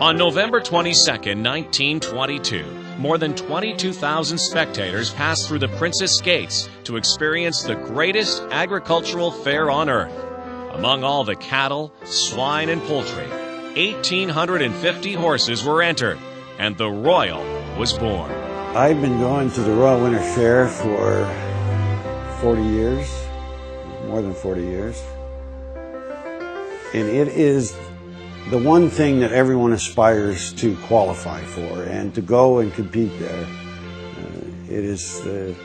On November 22, 1922, more than 22,000 spectators passed through the Princess Gates to experience the greatest agricultural fair on earth. Among all the cattle, swine, and poultry, 1,850 horses were entered, and the Royal was born. I've been going to the Royal Winter Fair for 40 years, more than 40 years. And it is the one thing that everyone aspires to qualify for and to go and compete there. It is the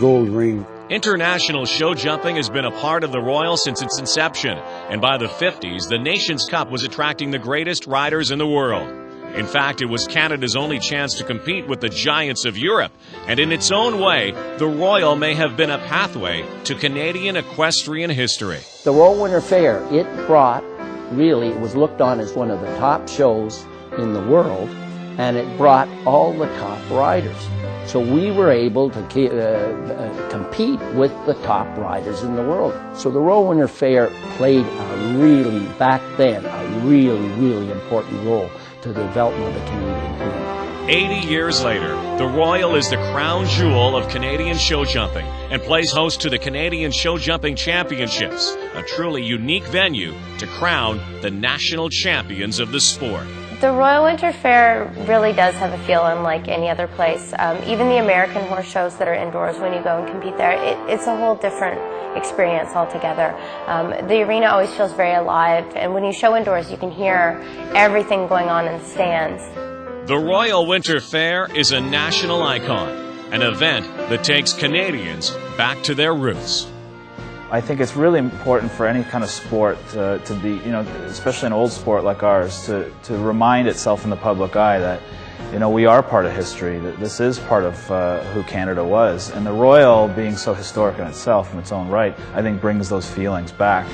gold ring. International show jumping has been a part of the Royal since its inception, and by the 50s, the Nations Cup was attracting the greatest riders in the world. In fact, it was Canada's only chance to compete with the giants of Europe, and in its own way, the Royal may have been a pathway to Canadian equestrian history. The Royal Winter Fair, it was looked on as one of the top shows in the world, and it brought all the top riders. So we were able to compete with the top riders in the world. So the Royal Winter Fair played back then, a really important role to the development of the Canadian theme. 80 years later, the Royal is the crown jewel of Canadian show jumping and plays host to the Canadian Show Jumping Championships, a truly unique venue to crown the national champions of the sport. The Royal Winter Fair really does have a feel unlike any other place. Even the American horse shows that are indoors, when you go and compete there, it's a whole different experience altogether. The arena always feels very alive, and when you show indoors, you can hear everything going on in the stands. The Royal Winter Fair is a national icon, an event that takes Canadians back to their roots. I think it's really important for any kind of sport to be, especially an old sport like ours, to remind itself in the public eye that, we are part of history, that this is part of who Canada was. And the Royal, being so historic in itself, in its own right, I think brings those feelings back.